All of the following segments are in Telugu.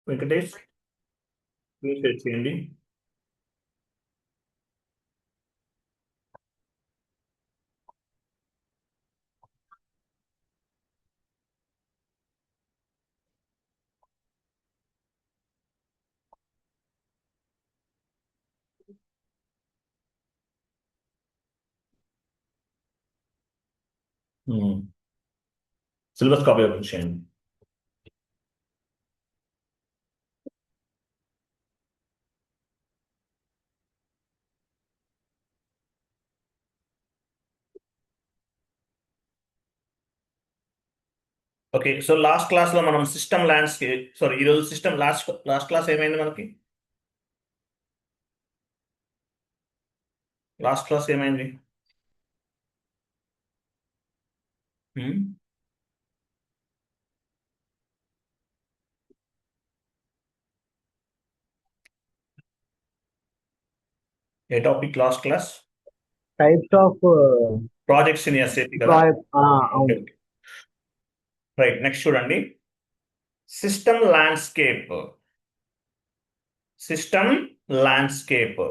వెంకటేష్ స్క్రీన్ షేర్ చేయండి. సిలబస్ కాపీ ఓపెన్ చేయండి. ఓకే, సో లాస్ట్ క్లాస్ లో మనం సిస్టమ్ ల్యాండ్స్కేప్, సారీ ఈరోజు సిస్టమ్ లాస్ట్ క్లాస్ ఏమైంది మనకి? లాస్ట్ క్లాస్ ఏమైంది? ఏ topic last class? Types of projects in SAP కదా. ప్రాజెక్ట్. ఓకే, అవును. రైట్. నెక్స్ట్ చూడండి, system landscape. System landscape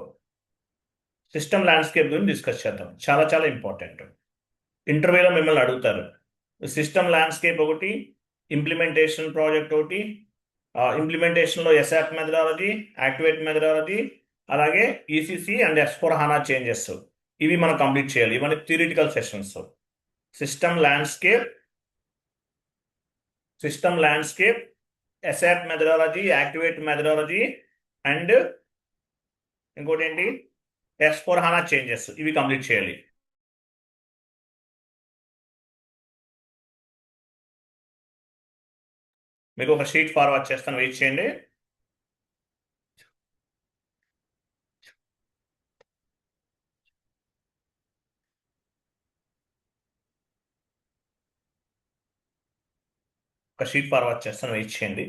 system landscape గురించి డిస్కస్ చేద్దాం. చాలా చాలా ఇంపార్టెంట్. ఇంటర్వ్యూలో మిమ్మల్ని అడుగుతారు. సిస్టమ్ ల్యాండ్స్కేప్ ఒకటి, ఇంప్లిమెంటేషన్ ప్రాజెక్ట్ ఒకటి, ఇంప్లిమెంటేషన్లో ఎస్ఆప్ మెథడాలజీ, యాక్టివేట్ మెథడాలజీ, అలాగే ECC and S/4 HANA changes, ఇవి మనం కంప్లీట్ చేయాలి. ఇవన్నీ theoretical sessions. System landscape, SAP methodology, activate methodology and ఇంకోటి ఏంటి, S/4 HANA చేంజెస్, ఇవి కంప్లీట్ చేయాలి. మీకు ఒక షీట్ ఫార్వర్డ్ చేస్తాను, వెయిట్ చేయండి. ఒక షీట్ ఫార్వర్డ్ చేస్తాను, వెయిట్ చేయండి.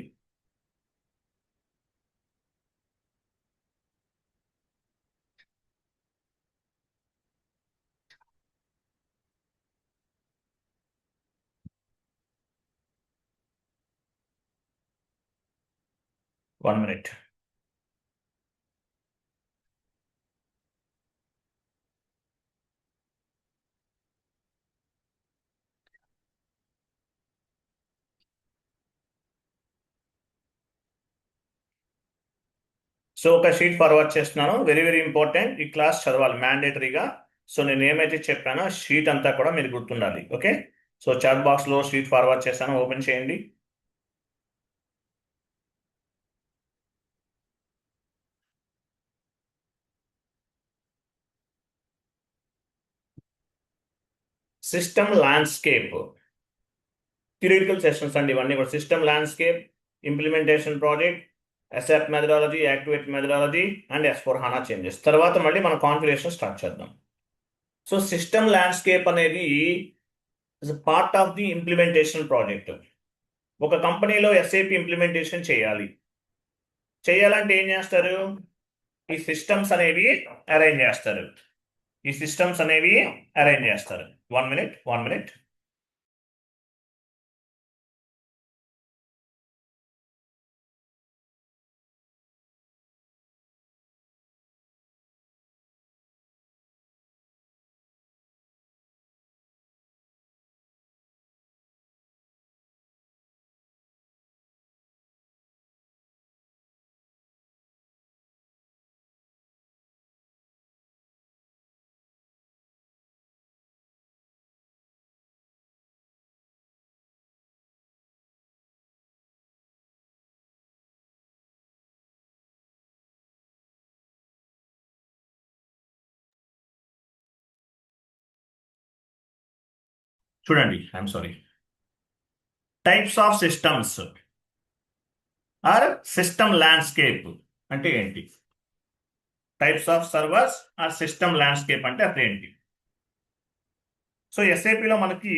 One minute. సో ఒక షీట్ ఫార్వర్డ్ చేస్తున్నాను, వెరీ వెరీ ఇంపార్టెంట్. ఈ క్లాస్ చదవాలి మ్యాండేటరీగా. సో నేను ఏమైతే చెప్పానో షీట్ అంతా కూడా మీరు గుర్తుండాలి. ఓకే, సో చాట్ బాక్స్లో షీట్ ఫార్వర్డ్ చేస్తాను, ఓపెన్ చేయండి. సిస్టమ్ ల్యాండ్స్కేప్ థియరిటికల్ సెషన్స్ అండి ఇవన్నీ కూడా. System landscape, implementation project, SAP methodology, activate methodology and S/4 HANA changes. తర్వాత మళ్ళీ మనం కాన్ఫిగరేషన్ స్టార్ట్ చేద్దాం. సో సిస్టమ్ ల్యాండ్స్కేప్ అనేది part of the implementation project. ఒక కంపెనీలో ఎస్ఏపి ఇంప్లిమెంటేషన్ చేయాలంటే ఏం చేస్తారు? ఈ సిస్టమ్స్ అనేవి అరేంజ్ చేస్తారు. One minute. చూడండి, I'm sorry. Types of systems or system landscape అంటే ఏంటి? Types of servers or system landscape అంటే అదేంటి? సో ఎస్ఏపిలో మనకి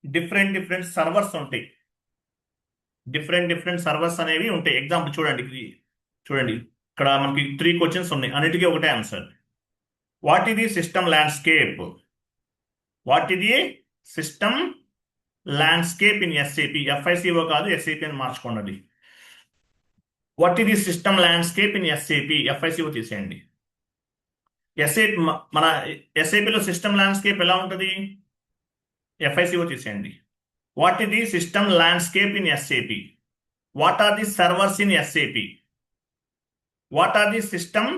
డిఫరెంట్ సర్వర్స్ ఉంటాయి. డిఫరెంట్ సర్వర్స్ అనేవి ఉంటాయి. ఎగ్జాంపుల్ చూడండి, ఇక్కడ మనకి 3 క్వశ్చన్స్ ఉన్నాయి, అన్నిటికీ ఒకటే ఆన్సర్. వాట్ ఇది సిస్టమ్ ల్యాండ్స్కేప్? వాట్ ఇది system landscape in SAP? FICO కాదు, SAP అని మార్చుకోండి. What is the system landscape in SAP? FICO తీసేయండి. ఎస్ఏపి మన ఎస్ఏపిలో సిస్టమ్ ల్యాండ్స్కేప్ ఎలా ఉంటుంది? ఎఫ్ఐసిఓ తీసేయండి. What is the system landscape in SAP? What are the servers in SAP? What are the system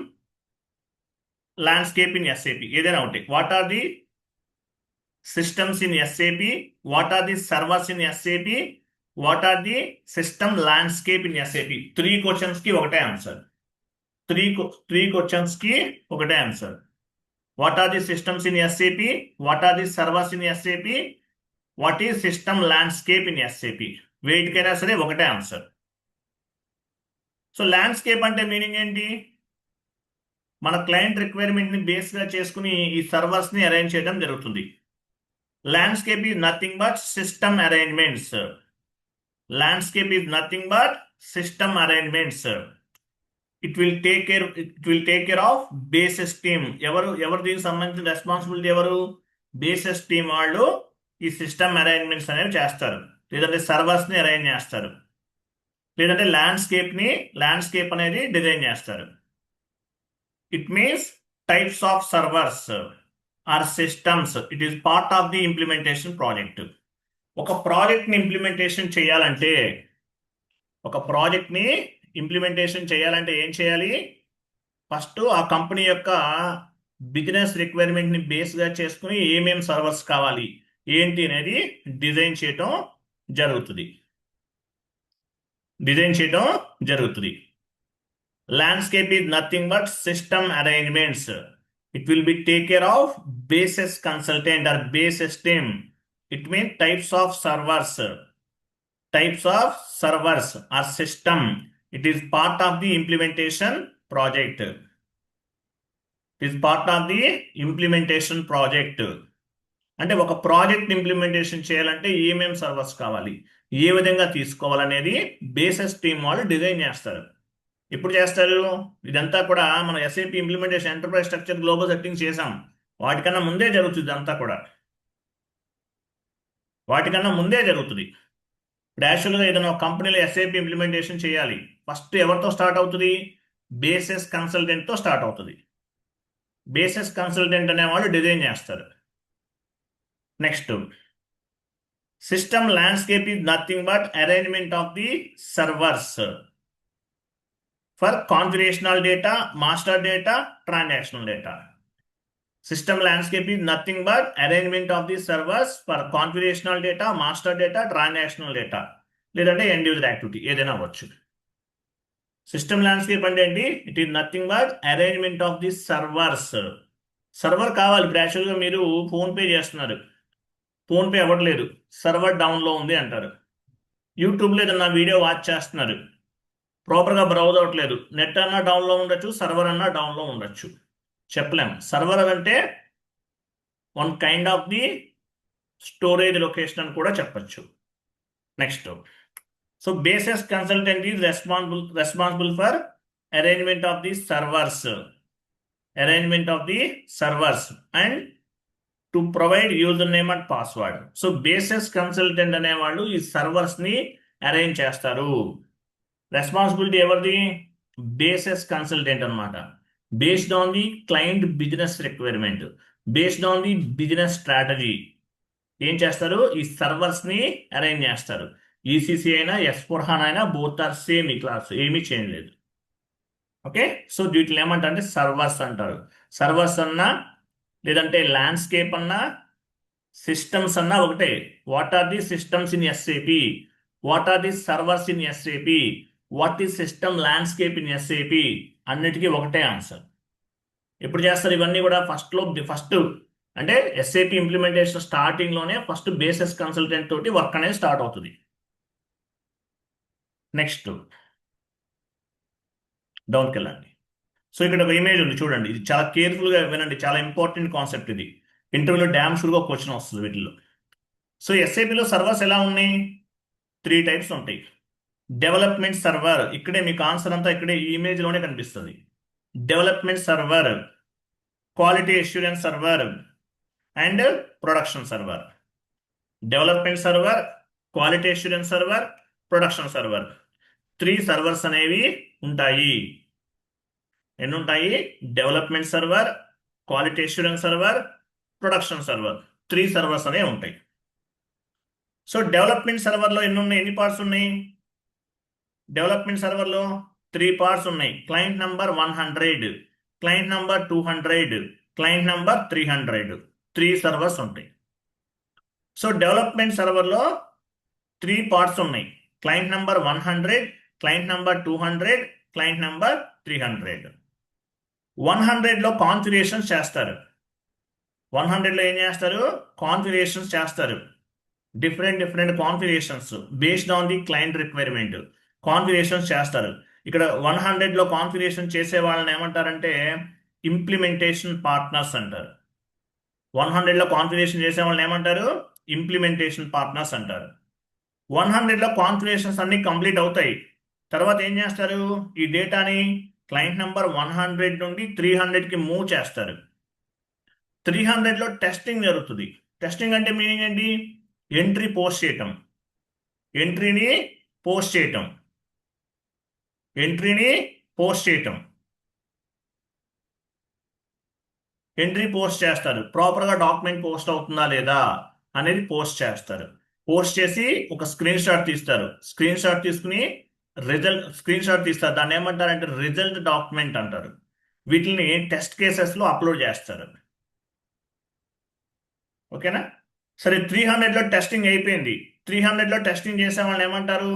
landscape in SAP? ఏదైనా ఒకటి. What are the systems in SAP? What are the servers in SAP? What are the system landscape in SAP? 3 questions కి ఒకటే ఆన్సర్. త్రీ క్వశ్చన్స్ కి ఒకటే answer. What are the systems in SAP? What are the servers in SAP? What is system landscape in SAP? వేటికైనా సరే ఒకటే ఆన్సర్. సో ల్యాండ్స్కేప్ అంటే మీనింగ్ ఏంటి? మన క్లయింట్ రిక్వైర్మెంట్ ని బేస్ గా చేసుకుని ఈ సర్వర్స్ ని అరేంజ్ చేయడం జరుగుతుంది. Landscape is nothing but system arrangements. Landscape is nothing but system arrangements. It will take care of basis team. ఎవరు దీనికి సంబంధించిన రెస్పాన్సిబిలిటీ ఎవరు? బేసిస్ టీమ్ వాళ్ళు ఈ సిస్టమ్ అరేంజ్మెంట్స్ అనేవి చేస్తారు, లేదంటే సర్వర్స్ ని అరేంజ్ చేస్తారు, లేదంటే ల్యాండ్స్కేప్ అనేది డిజైన్ చేస్తారు. It means types of servers or systems. It is part of the implementation project. ఒక ప్రాజెక్ట్ ని ఇంప్లిమెంటేషన్ చేయాలంటే ఏం చేయాలి? ఫస్ట్ ఆ కంపెనీ యొక్క బిజినెస్ రిక్వైర్మెంట్ ని బేస్ గా చేసుకుని ఏమేం సర్వర్స్ కావాలి ఏంటి అనేది డిజైన్ చేయడం జరుగుతుంది. Landscape is nothing but system arrangements. It will be take care of basis consultant or basis team. It means types of servers or system. It is part of the implementation project. అంటే ఒక ప్రాజెక్ట్ ఇంప్లిమెంటేషన్ చేయాలంటే ఏమేం సర్వర్స్ కావాలి, ఏ విధంగా తీసుకోవాలనేది బేసిస్ టీమ్ వాళ్ళు డిజైన్ చేస్తారు. ఎప్పుడు చేస్తారు? ఇదంతా కూడా మన SAP implementation enterprise structure global settings చేసాం. వాటికన్నా ముందే జరుగుతుంది. ఇదంతా కూడా వాటికన్నా ముందే జరుగుతుంది. ఇప్పుడు యాక్చువల్గా ఏదైనా ఒక కంపెనీలో ఎస్ఏపి ఇంప్లిమెంటేషన్ చేయాలి, ఫస్ట్ ఎవరితో స్టార్ట్ అవుతుంది? బేసిస్ కన్సల్టెంట్తో స్టార్ట్ అవుతుంది. బేసిస్ కన్సల్టెంట్ అనేవాళ్ళు డిజైన్ చేస్తారు. Next, system landscape is nothing but arrangement of the servers for configurational data, master data, transactional data. System landscape is nothing but arrangement of the servers for configurational data, master data, transactional data. లేదంటే end user activity ఏదైనా అవ్వచ్చు. సిస్టమ్ ల్యాండ్స్కేప్ అంటే ఏంటి? It is nothing but arrangement of the servers. Server కావాలి. ఇప్పుడు యాక్చువల్గా మీరు ఫోన్పే చేస్తున్నారు, ఫోన్పే అవ్వట్లేదు, సర్వర్ డౌన్లో ఉంది అంటారు. యూట్యూబ్లో ఏదన్నా వీడియో వాచ్ చేస్తున్నారు, ప్రాపర్గా బ్రౌజ్ అవ్వట్లేదు, నెట్ అన్నా డౌన్లో ఉండొచ్చు, సర్వర్ అన్నా డౌన్లో ఉండొచ్చు, చెప్పలేము. సర్వర్ అంటే one kind of the storage location అని కూడా చెప్పచ్చు. Next, so basis consultant is responsible for arrangement of the servers and to provide user name and password. So basis consultant అనేవాళ్ళు ఈ సర్వర్స్ ని అరేంజ్ చేస్తారు. రెస్పాన్సిబిలిటీ ఎవరిది? బేసిస్ కన్సల్టెంట్ అనమాట. Based on the client business requirement, based on the business strategy ఏం చేస్తారు? ఈ సర్వర్స్ ని అరేంజ్ చేస్తారు. ఈసీసీ అయినా S/4HANA అయినా బోత్ ఆర్ సేమ్ ఈ క్లాస్, ఏమీ చేంజ్ లేదు. ఓకే, సో వీటిని ఏమంటారంటే సర్వర్స్ అంటారు. సర్వర్స్ అన్నా లేదంటే ల్యాండ్స్కేప్ అన్నా సిస్టమ్స్ అన్నా ఒకటే. What are the systems in SAP? What are the servers in SAP? What is system landscape in SAP? అన్నిటికీ ఒకటే ఆన్సర్. ఎప్పుడు చేస్తారు ఇవన్నీ కూడా? ఫస్ట్ అంటే ఎస్ఏపి ఇంప్లిమెంటేషన్ స్టార్టింగ్ లోనే ఫస్ట్ బేసిస్ కన్సల్టెంట్ తోటి వర్క్ అనేది స్టార్ట్ అవుతుంది. నెక్స్ట్ డౌన్కి వెళ్ళండి. సో ఇక్కడ ఒక ఇమేజ్ ఉంది చూడండి, ఇది చాలా కేర్ఫుల్ గా వినండి, చాలా ఇంపార్టెంట్ కాన్సెప్ట్ ఇది. ఇంటర్వ్యూలో డ్యామ్ షూర్గా క్వశ్చన్ వస్తుంది వీటిలో. సో ఎస్ఏపిలో సర్వర్స్ ఎలా ఉన్నాయి? 3 టైప్స్ ఉంటాయి. డెవలప్మెంట్ సర్వర్, ఇక్కడే మీకు ఆన్సర్ అంతా ఇక్కడే ఈ ఇమేజ్ లోనే కనిపిస్తుంది. Development server, quality assurance server and production server. Development server, quality assurance server, production server, 3 servers అనేవి ఉంటాయి. ఎన్ని ఉంటాయి? Development server, quality assurance server, production server, 3 servers అనేవి ఉంటాయి. సో డెవలప్మెంట్ సర్వర్లో ఎన్ని పార్ట్స్ ఉన్నాయి? డెవలప్మెంట్ సర్వర్లో 3 పార్ట్స్ ఉన్నాయి. Client number 100, client number 200, client number 300, 3 servers ఉంటాయి. సో డెవలప్మెంట్ సర్వర్లో 3 పార్ట్స్ ఉన్నాయి. Client number 100, client number 200, client number 300. 100లో configurations చేస్తారు. 100లో ఏం చేస్తారు? కాన్ఫిగరేషన్స్ చేస్తారు. Different configurations based on the client requirement configurations చేస్తారు. ఇక్కడ 100లో కాన్ఫిగరేషన్ చేసే వాళ్ళని ఏమంటారంటే ఇంప్లిమెంటేషన్ పార్ట్నర్స్ అంటారు. 100లో కాన్ఫిగరేషన్ చేసే వాళ్ళని ఏమంటారు? ఇంప్లిమెంటేషన్ పార్ట్నర్స్ అంటారు. 100లో కాన్ఫిగరేషన్స్ అన్ని కంప్లీట్ అవుతాయి. తర్వాత ఏం చేస్తారు? ఈ డేటాని క్లయింట్ నెంబర్ 100 నుండి 300కి మూవ్ చేస్తారు. 300లో టెస్టింగ్ జరుగుతుంది. టెస్టింగ్ అంటే మీనింగ్ ఏంటి? ఎంట్రీ పోస్ట్ చేయటం, ఎంట్రీని పోస్ట్ చేయటం, ఎంట్రీని పోస్ట్ చేయటం, ఎంట్రీ పోస్ట్ చేస్తారు. ప్రాపర్గా డాక్యుమెంట్ పోస్ట్ అవుతుందా లేదా అనేది పోస్ట్ చేస్తారు. పోస్ట్ చేసి ఒక స్క్రీన్ షాట్ తీస్తారు. స్క్రీన్ షాట్ తీసుకుని స్క్రీన్ షాట్ తీస్తారు. దాన్ని ఏమంటారంటే రిజల్ట్ డాక్యుమెంట్ అంటారు. వీటిని టెస్ట్ కేసెస్లో అప్లోడ్ చేస్తారు. ఓకేనా? సరే 300లో టెస్టింగ్ అయిపోయింది. 300లో టెస్టింగ్ చేసే వాళ్ళని ఏమంటారు?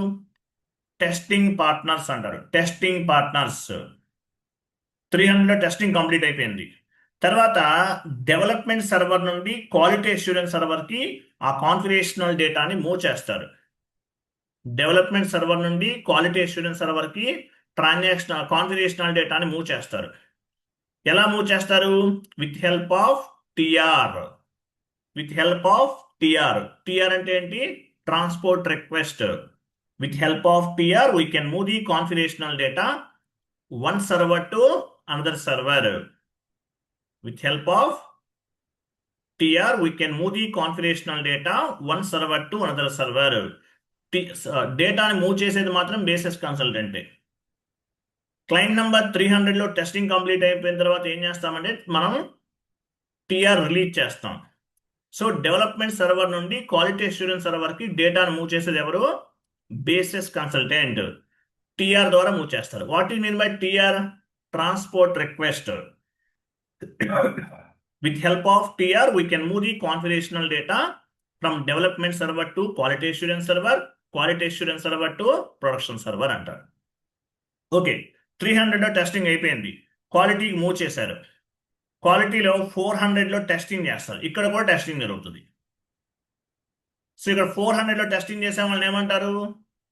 టెస్టింగ్ పార్ట్నర్స్ అంటారు. Testing partners. 300లో టెస్టింగ్ కంప్లీట్ అయిపోయింది. తర్వాత డెవలప్మెంట్ సర్వర్ నుండి క్వాలిటీ అష్యూరెన్స్ సర్వర్కి ఆ కాన్ఫిగరేషనల్ డేటాని మూవ్ చేస్తారు. డెవలప్మెంట్ సర్వర్ నుండి క్వాలిటీ అష్యూరెన్స్ సర్వర్కి కాన్ఫిగరేషనల్ డేటాని మూవ్ చేస్తారు. ఎలా మూవ్ చేస్తారు? With help of TR. With help of TR. TR అంటే ఏంటి? Transport request. With help of TR, we can move the configurational data one server to another server. With help of TR, we can move the configurational data one server to another server. డేటాని మూవ్ చేసేది మాత్రం బేసిస్ కన్సల్టెంటే. క్లయింట్ నెంబర్ 300లో టెస్టింగ్ కంప్లీట్ అయిపోయిన తర్వాత ఏం చేస్తామంటే మనం టిఆర్ రిలీజ్ చేస్తాం. సో డెవలప్మెంట్ సర్వర్ నుండి క్వాలిటీ అష్యూరెన్స్ సర్వర్కి డేటాను మూవ్ చేసేది ఎవరు? Basis consultant. టిఆర్ ద్వారా మూవ్ చేస్తారు. What you mean by TR? Transport request. With help of TR, we can move the configurational data from development server to quality assurance server, quality assurance server to production server అంటారు. ఓకే, 300లో టెస్టింగ్ అయిపోయింది. క్వాలిటీకి మూవ్ చేశారు. క్వాలిటీలో 400లో టెస్టింగ్ చేస్తారు. ఇక్కడ కూడా టెస్టింగ్ జరుగుతుంది. సో ఇక్కడ 400లో టెస్టింగ్ చేసే వాళ్ళని ఏమంటారు?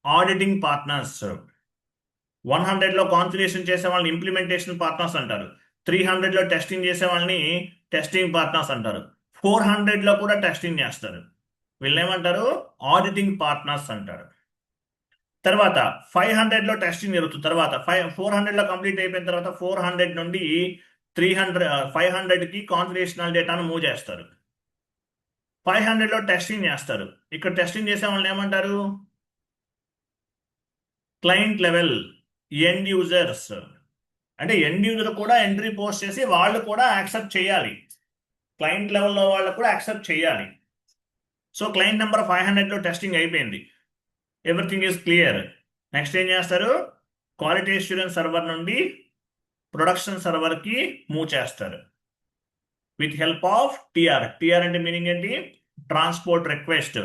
Auditing partners. 100లో కాన్ఫిగరేషన్ చేసే వాళ్ళని ఇంప్లిమెంటేషన్ పార్ట్నర్స్ అంటారు. 300లో టెస్టింగ్ చేసే వాళ్ళని టెస్టింగ్ పార్ట్నర్స్ అంటారు. 400లో కూడా టెస్టింగ్ చేస్తారు. వీళ్ళని ఏమంటారు? ఆడిటింగ్ పార్ట్నర్స్ అంటారు. తర్వాత 500లో టెస్టింగ్ జరుగుతుంది. తర్వాత 400లో కంప్లీట్ అయిపోయిన తర్వాత 400 నుండి 500కి కాన్ఫిగరేషనల్ డేటాను మూవ్ చేస్తారు. 500లో టెస్టింగ్ చేస్తారు. ఇక్కడ టెస్టింగ్ చేసే వాళ్ళని ఏమంటారు? Client level end users. అంటే ఎండ్ యూజర్ కూడా ఎంట్రీ పోస్ట్ చేసి వాళ్ళు కూడా యాక్సెప్ట్ చేయాలి. క్లయింట్ లెవెల్లో వాళ్ళు కూడా యాక్సెప్ట్ చేయాలి. సో క్లయింట్ నెంబర్ 500లో టెస్టింగ్ అయిపోయింది. Everything is clear. నెక్స్ట్ ఏం చేస్తారు? క్వాలిటీ అష్యూరెన్స్ సర్వర్ నుండి ప్రొడక్షన్ సర్వర్కి మూవ్ చేస్తారు. With help of TR. TR అంటే మీనింగ్ ఏంటి? Transport request.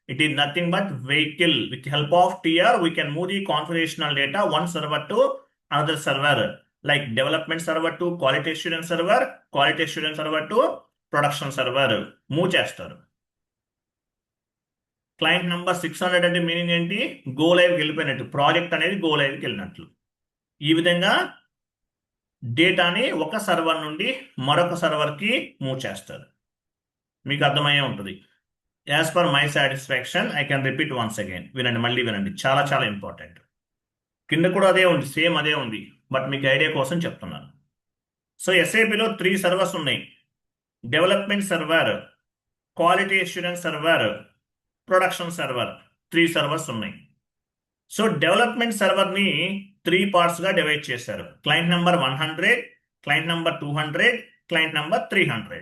It is nothing but vehicle. With help of TR, we can move the configurational data one server to another server, like development server to quality assurance server, quality assurance server to production server. Move చేస్తారు. క్లయింట్ నెంబర్ 600 అంటే మీనింగ్ ఏంటి? గో లైవ్కి వెళ్ళిపోయినట్టు. ప్రాజెక్ట్ అనేది గో లైవ్కి వెళ్ళినట్లు. ఈ విధంగా డేటాని ఒక సర్వర్ నుండి మరొక సర్వర్కి మూవ్ చేస్తారు. మీకు అర్థమయ్యే ఉంటుంది. As per my satisfaction I can repeat once again. వినండి, మళ్ళీ వినండి, చాలా చాలా ఇంపార్టెంట్. కింద కూడా అదే ఉంది, సేమ్ అదే ఉంది, బట్ మీకు ఐడియా కోసం చెప్తున్నాను. సో ఎస్ఏపిలో 3 సర్వర్స్ ఉన్నాయి. Development server, quality assurance server, production server. 3 servers ఉన్నాయి. సో డెవలప్మెంట్ సర్వర్ ని 3 పార్ట్స్ గా డివైడ్ చేశారు. Client number 100, client number 200, client number 300.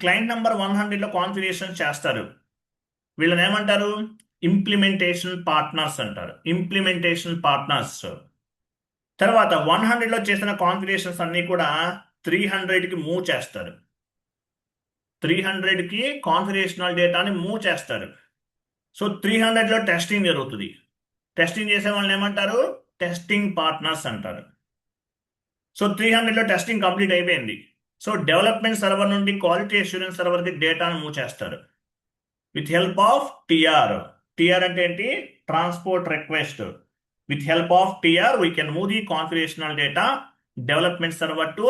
Client number 100 లో కాన్ఫిగరేషన్ చేస్తారు. వీళ్ళని ఏమంటారు? ఇంప్లిమెంటేషన్ పార్ట్నర్స్ అంటారు. Implementation partners. తర్వాత 100 లో చేసిన కాన్ఫిగరేషన్స్ అన్ని కూడా 300 కి మూవ్ చేస్తారు. 300 కి కాన్ఫిగరేషనల్ డేటాని మూవ్ చేస్తారు. సో 300 లో టెస్టింగ్ జరుగుతుంది. టెస్టింగ్ చేసే వాళ్ళని ఏమంటారు? టెస్టింగ్ పార్ట్నర్స్ అంటారు. సో 300 లో టెస్టింగ్ కంప్లీట్ అయిపోయింది. సో డెవలప్మెంట్ సర్వర్ నుండి క్వాలిటీ అష్యూరెన్స్ సర్వర్ కి డేటాను మూవ్ చేస్తారు with help of TR. TR అంటే ఏంటి? Transport request. With help of TR we can move the configurational data development server to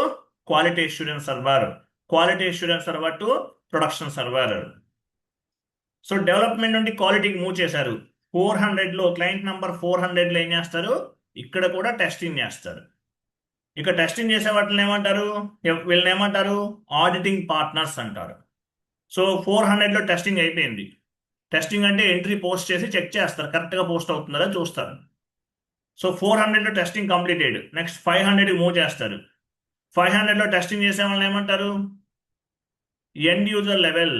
quality assurance server, quality assurance server to production server. So development నుండి క్వాలిటీకి మూవ్ చేశారు. 400 లో క్లయింట్ నంబర్ 400 లో ఏం చేస్తారు? ఇక్కడ కూడా టెస్టింగ్ చేస్తారు. ఇక టెస్టింగ్ చేసే వాటిని ఏమంటారు? వీళ్ళని ఏమంటారు? ఆడిటింగ్ పార్ట్నర్స్ అంటారు. సో 400 లో టెస్టింగ్ అయిపోయింది. టెస్టింగ్ అంటే ఎంట్రీ పోస్ట్ చేసి చెక్ చేస్తారు, కరెక్ట్గా పోస్ట్ అవుతుందా చూస్తారు. సో 400 లో టెస్టింగ్ కంప్లీటెడ్. నెక్స్ట్ 500 మూవ్ చేస్తారు. 500 లో టెస్టింగ్ చేసే వాళ్ళని ఏమంటారు? End user level.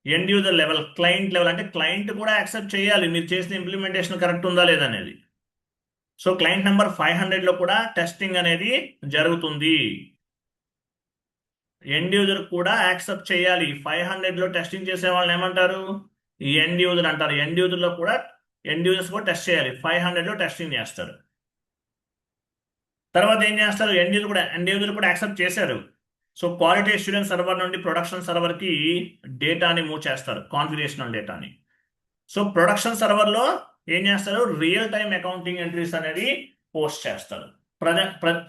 End user level, client level అంటే క్లయింట్ కూడా యాక్సెప్ట్ చేయాలి మీరు చేసిన ఇంప్లిమెంటేషన్ కరెక్ట్ ఉందా లేదనేది. సో క్లయింట్ నెంబర్ 500 లో కూడా టెస్టింగ్ అనేది జరుగుతుంది. ఎండ్ యూజర్ కూడా యాక్సెప్ట్ చేయాలి. 500 లో టెస్టింగ్ చేసే వాళ్ళని ఏమంటారు? ఎండ్ యూజర్ అంటారు. ఎండ్ యూజర్ లో కూడా ఎండ్ యూజర్స్ కూడా టెస్ట్ చేయాలి. 500 లో టెస్టింగ్ చేస్తారు. తర్వాత ఏం చేస్తారు? ఎండ్ యూజర్ కూడా యాక్సెప్ట్ చేశారు. సో క్వాలిటీ అష్యూరెన్స్ సర్వర్ నుండి ప్రొడక్షన్ సర్వర్ కి డేటాని మూవ్ చేస్తారు, కాన్ఫిగరేషనల్ డేటాని. సో ప్రొడక్షన్ సర్వర్ లో ఏం చేస్తారు? రియల్ టైమ్ అకౌంటింగ్ ఎంట్రీస్ అనేది పోస్ట్ చేస్తారు.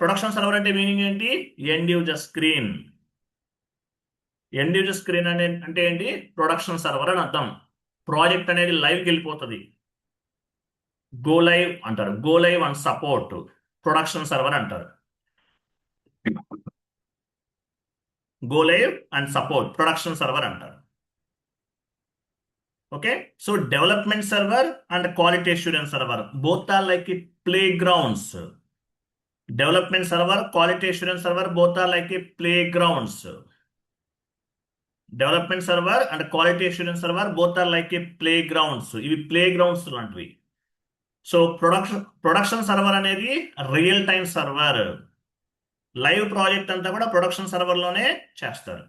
ప్రొడక్షన్ సర్వర్ అంటే మీనింగ్ ఏంటి? End user screen. End user screen అంటే ఏంటి? ప్రొడక్షన్ సర్వర్ అని అర్థం. ప్రాజెక్ట్ అనేది లైవ్కి వెళ్ళిపోతుంది. గో లైవ్ అంటారు. Go live and support production server అంటారు. Go live and support production server అంటారు. Okay. So development server and quality assurance server both are like play grounds. Development server, quality assurance server both are like play grounds. Development server and quality assurance server both are like play grounds. ఇవి ప్లే గ్రౌండ్స్ లాంటివి. సో ప్రొడక్షన్ సర్వర్ అనేది real time server. Live project అంతా కూడా ప్రొడక్షన్ సర్వర్ లోనే చేస్తారు.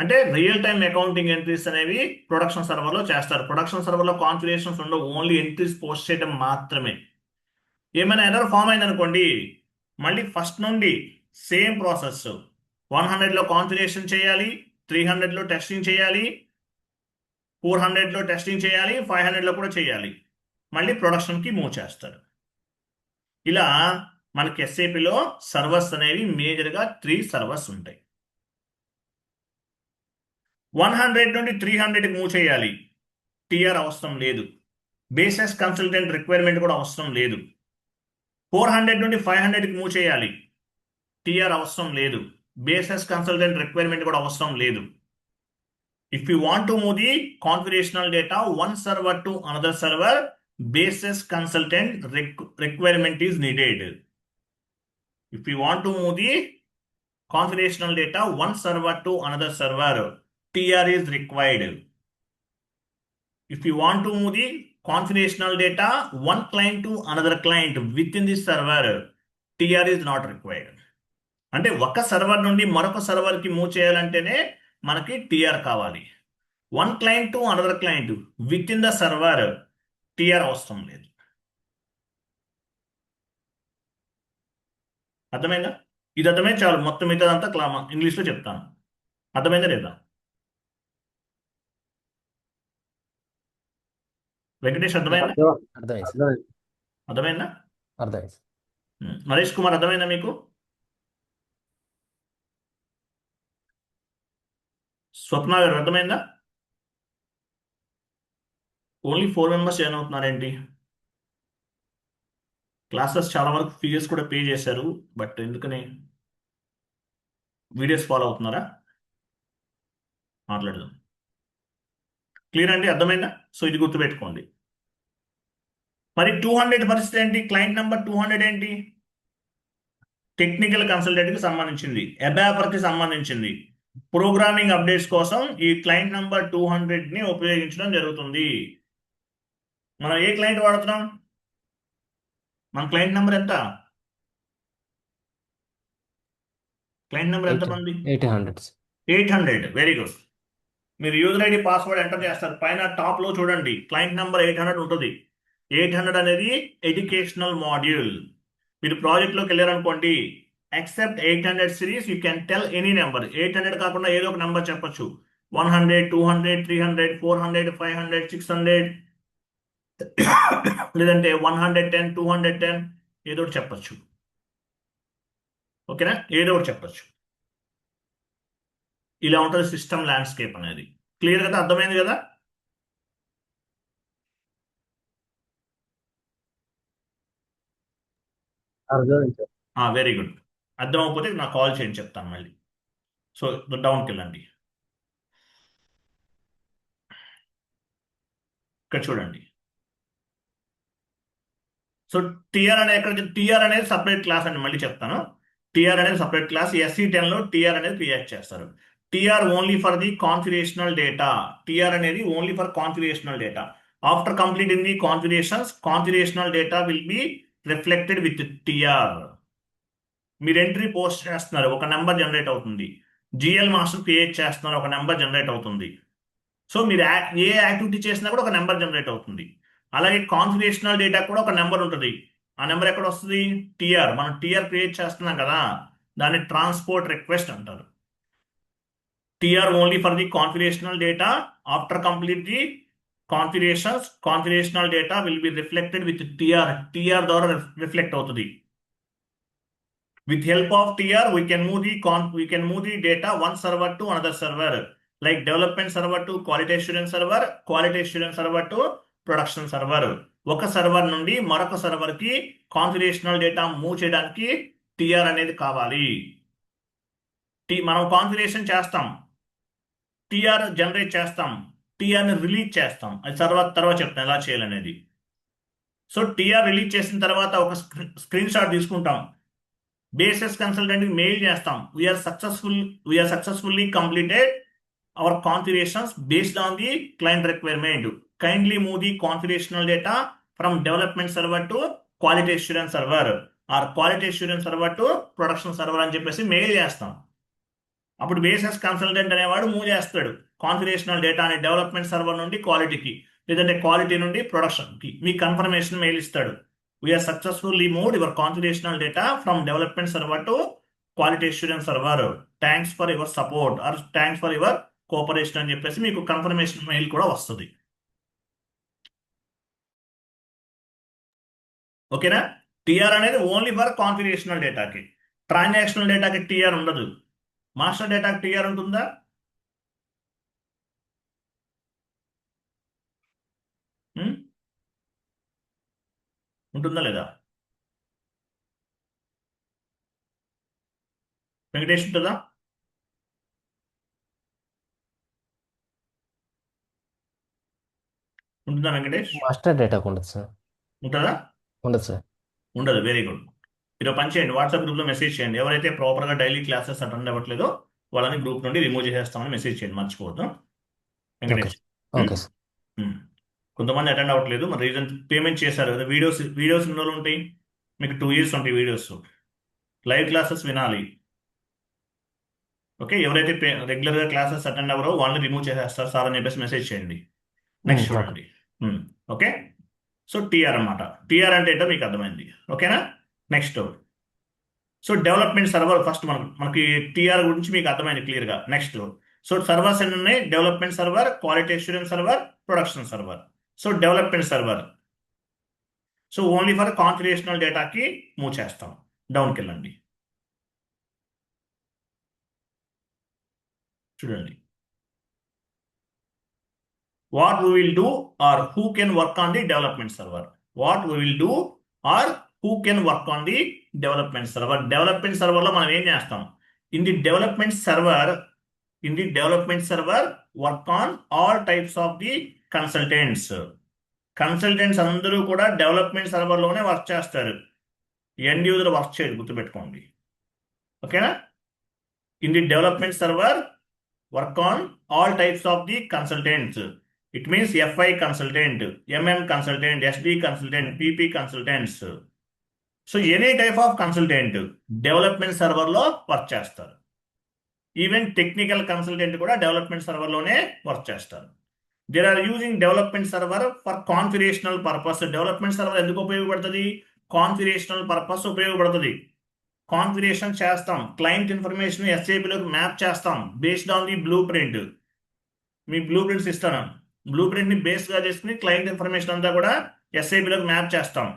అంటే రియల్ టైం అకౌంటింగ్ ఎంట్రీస్ అనేవి ప్రొడక్షన్ సర్వర్ లో చేస్తారు. ప్రొడక్షన్ సర్వర్ లో కాన్ఫిగరేషన్స్ ఉండవు, ఓన్లీ ఎంట్రీస్ పోస్ట్ చేయడం మాత్రమే. ఏమైనా ఎర్రర్ ఫామ్ అయింది అనుకోండి, మళ్ళీ ఫస్ట్ నుండి సేమ్ ప్రాసెస్. 100 లో కాన్ఫిగరేషన్ చేయాలి, 300 లో టెస్టింగ్ చేయాలి, 400 లో టెస్టింగ్ చేయాలి, 500 లో కూడా చేయాలి. మళ్ళీ ప్రొడక్షన్ కి మూవ్ చేస్తారు. ఇలా మనకి ఎస్ఏపిలో సర్వర్స్ అనేవి మేజర్గా 3 సర్వర్స్ ఉంటాయి. 100 నుండి 300కి మూవ్ చేయాలి, టిఆర్ అవసరం లేదు. బేసిస్ కన్సల్టెంట్ రిక్వైర్మెంట్ కూడా అవసరం లేదు. 400 నుండి 500కి మూవ్ చేయాలి, టిఆర్ అవసరం లేదు. బేసిస్ కన్సల్టెంట్ రిక్వైర్మెంట్ కూడా అవసరం లేదు. If you want to move the configurational data one server to another server, basis consultant requirement is needed. If you want to move the configurational data one server to another server, TR is required. If you want to move the configurational data one client to another client within this server, TR is not required. అంటే ఒక సర్వర్ నుండి మరొక సర్వర్ కి మూవ్ చేయాలంటేనే మనకి టిఆర్ కావాలి. One client to another client within the server TR అవసరం లేదు. అర్థమైందా? ఇది అర్థమైంది చాలు, మొత్తం మిగతాదంతా ఇంగ్లీష్లో చెప్తాను. అర్థమైందా లేదా? వెంకటేష్ అర్థమైందా? అర్థమైంది. అర్థమైందా? అర్థమైంది. నరేష్ కుమార్ అర్థమైందా మీకు? స్వప్న గారు అర్థమైందా? ఓన్లీ 4 మెంబర్స్ జాయిన్ అవుతున్నారేంటి? క్లాసెస్ చాలా వరకు ఫీజెస్ కూడా పే చేశారు, బట్ ఎందుకని? వీడియోస్ ఫాలో అవుతున్నారా? మాట్లాడదాం. క్లియర్ అండి? అర్థమైందా? సో ఇది గుర్తుపెట్టుకోండి. మరి 200 పరిస్థితి ఏంటి? క్లయింట్ నెంబర్ 200 ఏంటి? టెక్నికల్ కన్సల్టెంట్కి సంబంధించింది, అబాపర్కి సంబంధించింది. ప్రోగ్రామింగ్ అప్డేట్స్ కోసం ఈ క్లయింట్ నెంబర్ 200ని ఉపయోగించడం జరుగుతుంది. మనం ఏ క్లయింట్ వాడుతున్నాం? మన క్లయింట్ నెంబర్ ఎంత? క్లయింట్ నెంబర్ ఎంత మంది? 800. Very good. మీరు యూజర్ ఐడి పాస్వర్డ్ ఎంటర్ చేస్తారు, పైన టాప్ లో చూడండి క్లయింట్ నెంబర్ 800 ఉంటుంది. 800 అనేది ఎడ్యుకేషనల్ మాడ్యూల్. మీరు ప్రాజెక్ట్ లోకి వెళ్ళారనుకోండి, except 800 series you can tell any number. 800 కాకుండా ఏదో ఒక నెంబర్ చెప్పొచ్చు. 100, 200, 300, 400, 500, 600, లేదంటే 110, 210 ఏదో ఒకటి చెప్పొచ్చు. ఓకేనా? ఏదో ఒకటి చెప్పొచ్చు. ఇలా ఉంటుంది సిస్టమ్ ల్యాండ్స్కేప్ అనేది. క్లియర్ గా అర్థమైంది కదా? అర్థమైంది సార్. Very good. అర్థం అవ్వకపోతే నాకు కాల్ చేయండి, చెప్తాను మళ్ళీ. సో డౌన్కి వెళ్ళండి. ఇక్కడ చూడండి. సో టిఆర్ అనే టిఆర్ అనేది సపరేట్ క్లాస్ అని మళ్ళీ చెప్తాను. టిఆర్ అనేది సపరేట్ క్లాస్. SE10 లో టిఆర్ అనేది క్రియేట్ చేస్తారు. TR only for the configurational data. TR అనేది only for configurational data. After completing the configurations, configurational data will be reflected with TR. మీరు ఎంట్రీ పోస్ట్ చేస్తున్నారు, ఒక నెంబర్ జనరేట్ అవుతుంది. జిఎల్ మాస్టర్ క్రియేట్ చేస్తున్నారు, ఒక నెంబర్ జనరేట్ అవుతుంది. సో మీరు ఏ యాక్టివిటీ చేసినా కూడా ఒక నెంబర్ జనరేట్ అవుతుంది. అలాగే కాన్ఫిగరేషనల్ డేటా కూడా ఒక నెంబర్ ఉంటుంది. ఆ నెంబర్ ఎక్కడ వస్తుంది? టిఆర్. మనం టిఆర్ క్రియేట్ చేస్తున్నాం కదా, దాన్ని ట్రాన్స్పోర్ట్ రిక్వెస్ట్ అంటారు. TR only for the configurational data. After complete the configurations, configurational data will be reflected with TR. TR ద్వారా రిఫ్లెక్ట్ అవుతుంది. With help of TR, we can move the data one server to another server, like development server to quality assurance server to production server. ఒక సర్వర్ నుండి మరొక సర్వర్ కి కాన్ఫిగరేషనల్ డేటా మూవ్ చేయడానికి టిఆర్ అనేది కావాలి. మనం కాన్ఫిగరేషన్ చేస్తాం, టిఆర్ జనరేట్ చేస్తాం, టిఆర్ ని రిలీజ్ చేస్తాం. అది తర్వాత చెప్తాను ఎలా చేయాలనేది. సో టిఆర్ రిలీజ్ చేసిన తర్వాత ఒక స్క్రీన్ షాట్ తీసుకుంటాం, బేసిస్ కన్సల్టెంట్ కి మెయిల్ చేస్తాం. We are successfully completed our configurations based on the client requirement. Kindly move the configurational data from development server to quality assurance server or quality assurance server to production server అని చెప్పేసి మెయిల్ చేస్తాం. అప్పుడు బేసిస్ కన్సల్టెంట్ అనేవాడు మూవ్ చేస్తాడు కాన్ఫిగరేషనల్ డేటా అనే డెవలప్మెంట్ సర్వర్ నుండి క్వాలిటీకి, లేదంటే క్వాలిటీ నుండి ప్రొడక్షన్కి. మీ కన్ఫర్మేషన్ మెయిల్ ఇస్తాడు. We have successfully moved your configurational data from development server to quality assurance server. Thanks for your support or thanks for your cooperation అని చెప్పేసి మీకు కన్ఫర్మేషన్ మెయిల్ కూడా వస్తుంది. ఓకేనా? టిఆర్ అనేది only for configurational డేటాకి. Transactional డేటాకి TR ఉండదు. మాస్టర్ డేటాకి టిఆర్ ఉంటుందా? ఉంటుందా లేదా? వెంకటేష్ ఉంటుందా? ఉంటుందా వెంకటేష్? మాస్టర్ డేటా ఉండదు సార్. ఉంటుందా? ఉండదు సార్. ఉండదు. Very good. మీరు పని చేయండి, వాట్సాప్ గ్రూప్లో మెసేజ్ చేయండి. ఎవరైతే ప్రాపర్గా డైలీ క్లాసెస్ అటెండ్ అవ్వట్లేదో వాళ్ళని గ్రూప్ నుండి రిమూవ్ చేసేస్తామని మెసేజ్ చేయండి, మర్చిపోవద్దు వెంకటేష్. Okay sir. కొంతమంది అటెండ్ అవ్వట్లేదు, మరి రీజన్ పేమెంట్ చేశారు కదా. వీడియోస్ ఎన్ని రోజులు ఉంటాయి మీకు? 2 years ఉంటాయి వీడియోస్. లైవ్ క్లాసెస్ వినాలి. ఓకే, ఎవరైతే రెగ్యులర్గా క్లాసెస్ అటెండ్ అవ్వరో వాళ్ళని రిమూవ్ చేసేస్తారు సార్ అని చెప్పేసి మెసేజ్ చేయండి. నెక్స్ట్ చూడండి. ఓకే, సో టిఆర్ అన్నమాట. టిఆర్ అంటే ఏంటో మీకు అర్థమైంది. ఓకేనా? Next so development server. First మనకి టిఆర్ గురించి మీకు అర్థమైంది క్లియర్గా. నెక్స్ట్ సో సర్వర్స్ ఎన్ని ఉన్నాయి? Development server, quality assurance server, production server. So development server so only for configurational డేటాకి మూవ్ చేస్తాం. డౌన్కి వెళ్ళండి, చూడండి. What we will do or who can work on the development server. What we will do or who can work on the development server. Development server లో మనం ఏం చేస్తాం? In the development server work on all types of the consultants. Consultants అందరూ కూడా డెవలప్మెంట్ సర్వర్లోనే వర్క్ చేస్తారు. ఎండ్ యూజర్ వర్క్ చేయదు, గుర్తుపెట్టుకోండి. ఓకేనా? In the development server work on all types of the consultants. It means FI consultant, MM consultant, SD consultant, PP consultants. So any type of consultant development సర్వర్లో వర్క్ చేస్తారు. ఈవెన్ టెక్నికల్ కన్సల్టెంట్ కూడా డెవలప్మెంట్ సర్వర్లోనే వర్క్ చేస్తారు. There are using development server for configurational purpose. Development server ఎందుకు ఉపయోగపడుతుంది? కాన్ఫిగరేషనల్ పర్పస్ ఉపయోగపడుతుంది. కాన్ఫిగరేషన్ చేస్తాం, క్లయింట్ ఇన్ఫర్మేషన్ SAPలోకి మ్యాప్ చేస్తాం based on the blue print. Me blue prints ఇస్తాను, బ్లూ ప్రింట్ని బేస్గా చేసుకుని క్లయింట్ ఇన్ఫర్మేషన్ అంతా కూడా SAPలోకి మ్యాప్ చేస్తాం.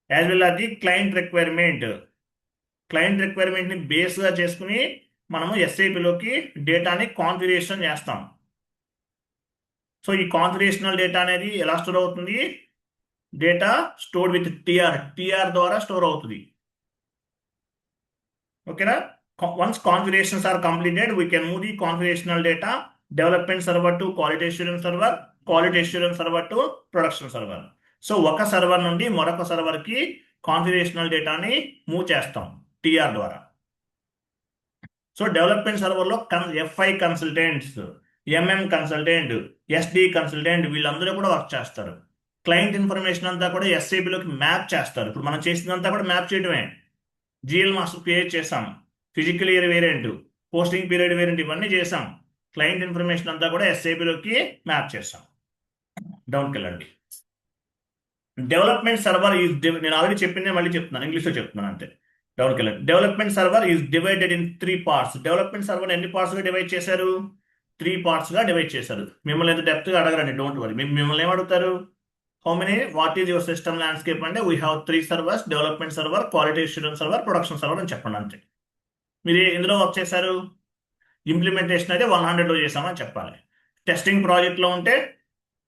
యాజ్ వెల్ అది క్లయింట్ రిక్వైర్మెంట్ని బేస్గా చేసుకుని మనము SAPలోకి డేటాని కాన్ఫిగరేషన్ చేస్తాం. సో ఈ కాన్ఫిగరేషనల్ డేటా అనేది ఎలా స్టోర్ అవుతుంది? డేటా స్టోర్డ్ విత్ టిఆర్ ద్వారా స్టోర్ అవుతుంది. ఓకేనా? Once configurations are completed, we can move the configurational data development server to quality assurance server, quality assurance server to production server. So ఒక సర్వర్ నుండి మరొక సర్వర్కి కాన్ఫిగరేషనల్ డేటాని మూవ్ చేస్తాం టిఆర్ ద్వారా. సో డెవలప్మెంట్ సర్వర్లో FI consultants, MM consultant, SD consultant వీళ్ళందరూ కూడా వర్క్ చేస్తారు. క్లయింట్ ఇన్ఫర్మేషన్ అంతా కూడా SAPలోకి మ్యాప్ చేస్తారు. ఇప్పుడు మనం చేసినంతా కూడా మ్యాప్ చేయడమే. GL మాస్టర్ క్రియేట్ చేసాం, physical year variant, posting period variant ఇవన్నీ చేసాం. క్లయింట్ ఇన్ఫర్మేషన్ అంతా కూడా SAPలోకి మ్యాప్ చేసాం. డౌన్కి వెళ్ళండి. డెవలప్మెంట్ సర్వర్ ఈజ్, నేను ఆల్రెడీ చెప్పిందే మళ్ళీ చెప్తున్నాను, ఇంగ్లీష్లో చెప్తున్నాను అంతే. డౌన్కి వెళ్ళండి. Development server is divided in 3 parts. Development server ఎన్ని పార్ట్స్గా డివైడ్ చేశారు? 3 partsగా డివైడ్ చేశారు. మిమ్మల్ని ఎంత డెప్త్గా అడగరండి, డోంట్ వరీ. మిమ్మల్ని ఏమడుగుతారు? How many, what is your system landscape అంటే we have 3 servers, development server, quality assurance server, production server అని చెప్పండి అంతే. మీరు ఎందులో వర్క్ చేశారు? ఇంప్లిమెంటేషన్ అయితే 100లో చేసామని చెప్పాలి. టెస్టింగ్ ప్రాజెక్ట్లో ఉంటే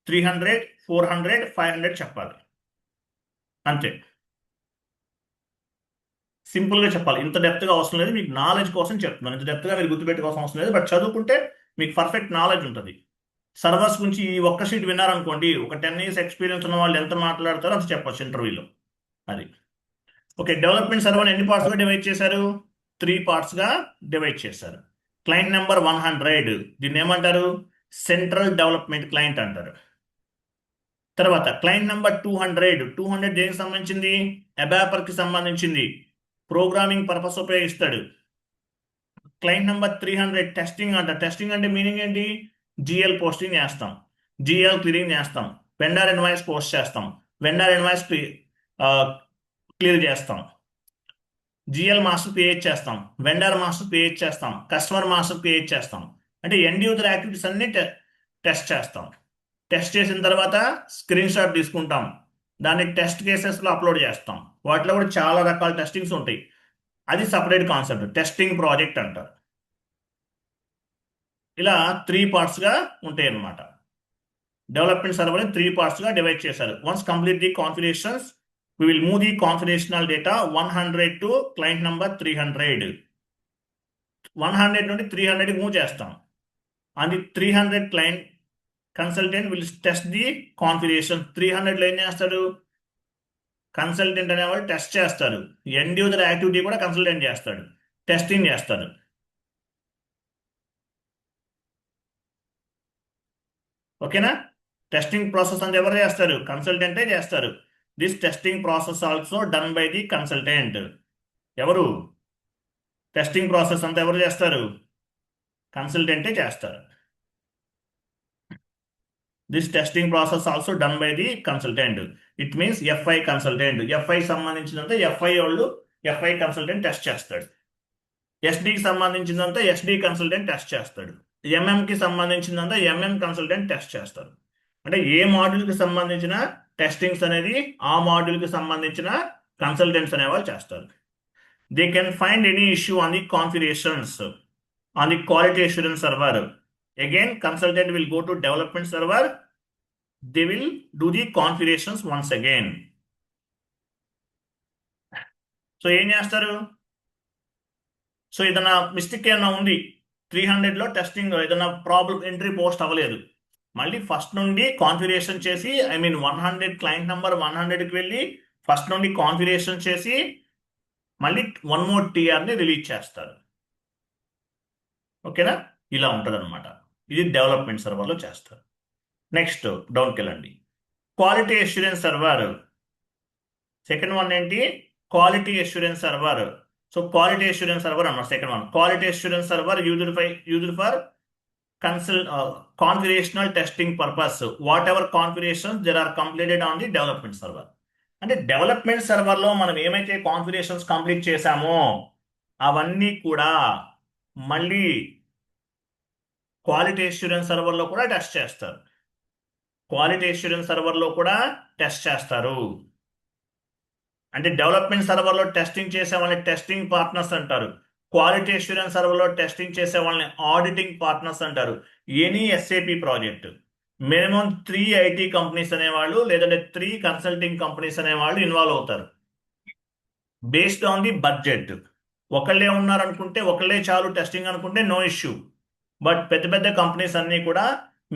300, 400, 500 చెప్పాలి అంతే. సింపుల్గా చెప్పాలి, ఇంత డెప్త్గా అవసరం లేదు. మీకు నాలెడ్జ్ కోసం చెప్తున్నాను, ఇంత డెప్త్గా మీరు గుర్తుపెట్టుకోవాల్సిన అవసరం లేదు. బట్ చదువుకుంటే మీకు పర్ఫెక్ట్ నాలెడ్జ్ ఉంటుంది. సర్వర్స్ గురించి ఈ ఒక్క షీట్ విన్నారనుకోండి, ఒక 10 years ఎక్స్పీరియన్స్ ఉన్న వాళ్ళు ఎంత మాట్లాడతారో అంత చెప్పొచ్చు ఇంటర్వ్యూలో. అది ఓకే. డెవలప్మెంట్ సర్వర్ ఎన్ని పార్ట్స్గా డివైడ్ చేశారు? 3 partsగా డివైడ్ చేశారు. క్లయింట్ నెంబర్ 100, దీన్ని ఏమంటారు? సెంట్రల్ డెవలప్మెంట్ క్లయింట్ అంటారు. తర్వాత క్లయింట్ నెంబర్ 200 దేనికి సంబంధించింది? అబాపర్కి సంబంధించింది, ప్రోగ్రామింగ్ పర్పస్ ఉపయోగిస్తాడు. క్లయింట్ నెంబర్ 300 టెస్టింగ్ అంట. టెస్టింగ్ అంటే మీనింగ్ ఏంటి? GL పోస్టింగ్ చేస్తాం, GL క్లియరింగ్ చేస్తాం, వెండర్ ఇన్వాయిస్ పోస్ట్ చేస్తాం, వెండర్ ఇన్వాయిస్ క్లియర్ చేస్తాం, GL మాస్టర్ క్రియేట్ చేస్తాం, వెండర్ మాస్టర్ క్రియేట్ చేస్తాం, కస్టమర్ మాస్టర్ క్రియేట్ చేస్తాం. అంటే ఎండ్ యూజర్ యాక్టివిటీస్ అన్ని టెస్ట్ చేస్తాం. టెస్ట్ చేసిన తర్వాత స్క్రీన్ షాట్ తీసుకుంటాం, దాన్ని టెస్ట్ కేసెస్లో అప్లోడ్ చేస్తాం. వాటిలో కూడా చాలా రకాల టెస్టింగ్స్ ఉంటాయి. అది సపరేట్ కాన్సెప్ట్, టెస్టింగ్ ప్రాజెక్ట్ అంటారు. ఇలా 3 partsగా ఉంటాయి అన్నమాట. డెవలప్మెంట్ సర్వర్ని 3 partsగా డివైడ్ చేశారు. Once complete the configurations, we will move the confidential data 100 to client number 300. 100 నుండి 300కి మూవ్ చేస్తాం. And 300 client consultant will test the configuration. 300లో ఏం చేస్తాడు? కన్సల్టెంట్ అనేవాడు టెస్ట్ చేస్తాడు. ఎండ్ యూజర్ యాక్టివిటీ కూడా కన్సల్టెంట్ చేస్తాడు, టెస్టింగ్ చేస్తాడు. ఓకేనా? టెస్టింగ్ ప్రాసెస్ అంతా ఎవరు చేస్తారు? కన్సల్టెంటే చేస్తారు. This testing process also done by the consultant. ఎవరు? టెస్టింగ్ ప్రాసెస్ అంతా ఎవరు చేస్తారు? కన్సల్టెంటే చేస్తారు. This testing process also done by the consultant. It means FI consultant. FI సంబంధించినంత FI కన్సల్టెంట్ టెస్ట్ చేస్తాడు. SDకి సంబంధించినంత SD కన్సల్టెంట్ టెస్ట్ చేస్తాడు. MMకి సంబంధించినంత MM కన్సల్టెంట్ టెస్ట్ చేస్తారు. అంటే ఏ మాడ్యూల్కి సంబంధించిన టెస్టింగ్స్ అనేది ఆ మాడ్యూల్కి సంబంధించిన కన్సల్టెంట్స్ అనేవాళ్ళు చేస్తారు. They can find any issue on the configurations on the quality assurance server. Again consultant will go to development server, they will do the configurations once again. So ఏం చేస్తారు? సో ఏదైనా మిస్టేక్ ఏమైనా ఉంది, 300లో టెస్టింగ్ ఏదైనా ప్రాబ్లం, ఎంట్రీ పోస్ట్ అవ్వలేదు, మళ్ళీ ఫస్ట్ నుండి కాన్ఫిగరేషన్ చేసి 100 క్లయింట్ నెంబర్ 100కి వెళ్ళి ఫస్ట్ నుండి కాన్ఫిగరేషన్ చేసి మళ్ళీ వన్ మోర్ టీఆర్ని రిలీజ్ చేస్తారు. ఓకేనా, ఇలా ఉంటుంది అనమాట. ఇది డెవలప్మెంట్ సర్వర్లో చేస్తారు. నెక్స్ట్ డౌన్కి వెళ్ళండి. Quality assurance server. Second one ఏంటి? Quality assurance server. So quality assurance server అన్నమాట second one. Quality assurance server used for configurational testing purpose. Whatever configurations there are completed on the development server. అంటే డెవలప్మెంట్ సర్వర్లో మనం ఏమైతే కాన్ఫిగరేషన్స్ కంప్లీట్ చేశామో అవన్నీ కూడా మళ్ళీ క్వాలిటీ అష్యూరెన్స్ సర్వర్లో కూడా టెస్ట్ చేస్తారు. క్వాలిటీ అష్యూరెన్స్ సర్వర్లో కూడా టెస్ట్ చేస్తారు. అంటే డెవలప్మెంట్ సర్వర్లో టెస్టింగ్ చేసే వాళ్ళని టెస్టింగ్ పార్ట్నర్స్ అంటారు. క్వాలిటీ అష్యూరెన్స్ సర్వర్లో టెస్టింగ్ చేసే వాళ్ళని ఆడిటింగ్ పార్ట్నర్స్ అంటారు. Any SAP project minimum 3 IT companies అనేవాళ్ళు లేదంటే 3 కన్సల్టింగ్ కంపెనీస్ అనేవాళ్ళు ఇన్వాల్వ్ అవుతారు. Based on the budget. ఒకళ్ళే ఉన్నారనుకుంటే ఒకళ్ళే చాలు టెస్టింగ్ అనుకుంటే నో ఇష్యూ. బట్ పెద్ద పెద్ద కంపెనీస్ అన్నీ కూడా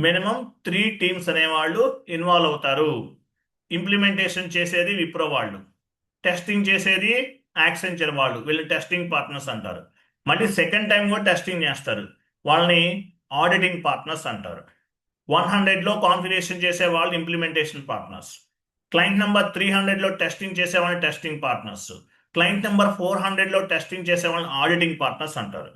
మినిమం 3 టీమ్స్ అనేవాళ్ళు ఇన్వాల్వ్ అవుతారు. ఇంప్లిమెంటేషన్ చేసేది విప్రో వాళ్ళు, టెస్టింగ్ చేసేది యాక్సెంచర్ వాళ్ళు, వీళ్ళు టెస్టింగ్ పార్ట్నర్స్ అంటారు. మళ్ళీ సెకండ్ టైం కూడా టెస్టింగ్ చేస్తారు, వాళ్ళని ఆడిటింగ్ పార్ట్నర్స్ అంటారు. 100లో కాన్ఫిగరేషన్ చేసే వాళ్ళు ఇంప్లిమెంటేషన్ పార్ట్నర్స్. క్లయింట్ నెంబర్ 300లో టెస్టింగ్ చేసే వాళ్ళని టెస్టింగ్ పార్ట్నర్స్. క్లయింట్ నెంబర్ 400లో టెస్టింగ్ చేసే వాళ్ళని ఆడిటింగ్ పార్ట్నర్స్ అంటారు.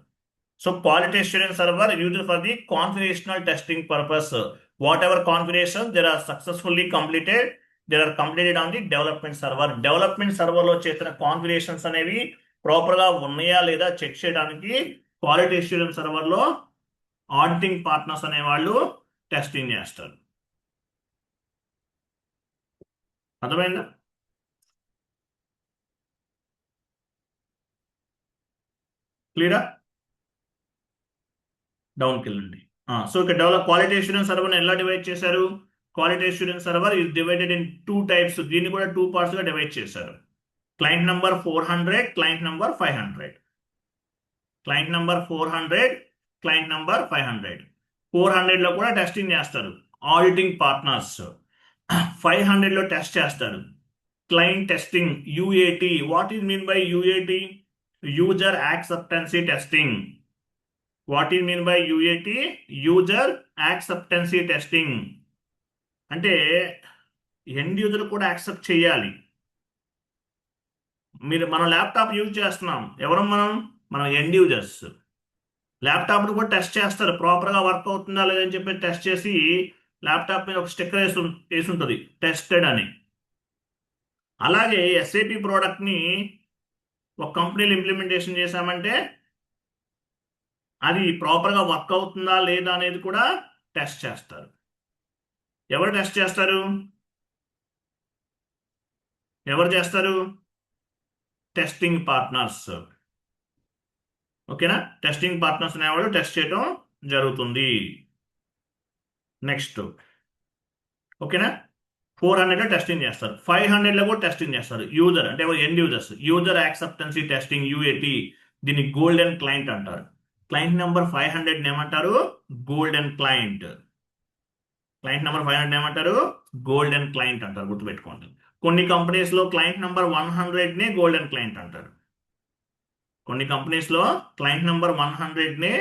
So quality assurance server used for the configurational testing purpose. Whatever configuration there are successfully completed, there are completed on the development server. Development సర్వర్లో చేసిన కాన్ఫిగరేషన్స్ అనేవి ప్రాపర్గా ఉన్నాయా లేదా చెక్ చేయడానికి క్వాలిటీ అష్యూరెన్స్ సర్వర్లో ఆడిటింగ్ పార్ట్నర్స్ అనేవాళ్ళు టెస్టింగ్ చేస్తారు. అర్థమైందా? క్లియరా? డౌన్కి వెళ్ళండి. సో ఇక్కడ క్వాలిటీ అష్యూరెన్స్ సర్వర్ని ఎలా డివైడ్ చేశారు? Quality assurance server is divided in 2 types. దీన్ని కూడా 2 పార్ట్స్గా డివైడ్ చేశారు. Client number 400, client number 500. Client number 400, client number 500. 400లో కూడా టెస్టింగ్ చేస్తారు ఆడిటింగ్ పార్ట్నర్స్. 500లో టెస్ట్ చేస్తారు client testing, UAT. What is mean by UAT? User acceptance testing. What is mean by UAT? User acceptance testing. అంటే ఎండ్ యూజర్ కూడా యాక్సెప్ట్ చేయాలి. మనం ల్యాప్టాప్ యూజ్ చేస్తున్నాం, ఎవరు మనం ఎండ్ యూజర్స్. ల్యాప్టాప్ను కూడా టెస్ట్ చేస్తారు, ప్రాపర్గా వర్క్ అవుతుందా లేదని చెప్పి టెస్ట్ చేసి ల్యాప్టాప్ మీద ఒక స్టిక్కర్ వేసి ఉంటుంది టెస్టెడ్ అని. అలాగే ఎస్ఏపి ప్రోడక్ట్ని ఒక కంపెనీలో ఇంప్లిమెంటేషన్ చేశామంటే అది ప్రాపర్గా వర్క్ అవుతుందా లేదా అనేది కూడా టెస్ట్ చేస్తారు. ఎవరు టెస్ట్ చేస్తారు? Testing partners. ఓకేనా? టెస్టింగ్ పార్ట్నర్స్ అనేవాళ్ళు టెస్ట్ చేయడం జరుగుతుంది. నెక్స్ట్ ఓకేనా? 400లో టెస్టింగ్ చేస్తారు, 500లో కూడా టెస్టింగ్ చేస్తారు. యూజర్ అంటే end users, user acceptance testing, UAT. దీన్ని గోల్డెన్ క్లయింట్ అంటారు. క్లయింట్ నెంబర్ 500 ఏమంటారు? Golden client. క్లయింట్ నెంబర్ 500 ఏమంటారు? గోల్డెన్ క్లయింట్ అంటారు, గుర్తుపెట్టుకోండి. కొన్ని కంపెనీస్లో క్లయింట్ నెంబర్ 100నే గోల్డెన్ క్లయింట్ అంటారు. కొన్ని కంపెనీస్లో క్లయింట్ నెంబర్ 100నే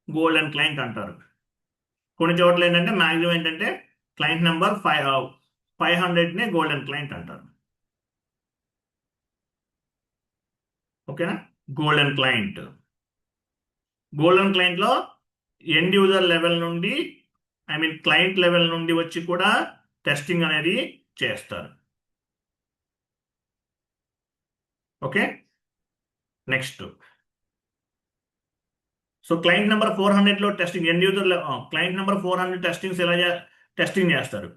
గోల్డెన్ క్లయింట్ అంటారు. కొన్ని చోట్ల ఏంటంటే మ్యాక్సిమం ఏంటంటే క్లయింట్ నెంబర్ 500నే గోల్డెన్ క్లయింట్ అంటారు. ఓకేనా? Golden client. గోల్డెన్ క్లయింట్లో ఎండ్ యూజర్ లెవెల్ నుండి క్లయింట్ లెవెల్ నుండి వచ్చి కూడా టెస్టింగ్ అనేది చేస్తారు. Okay, next. So client number 400లో testing, end user client number 400 testings ఎలా టెస్టింగ్ చేస్తారు.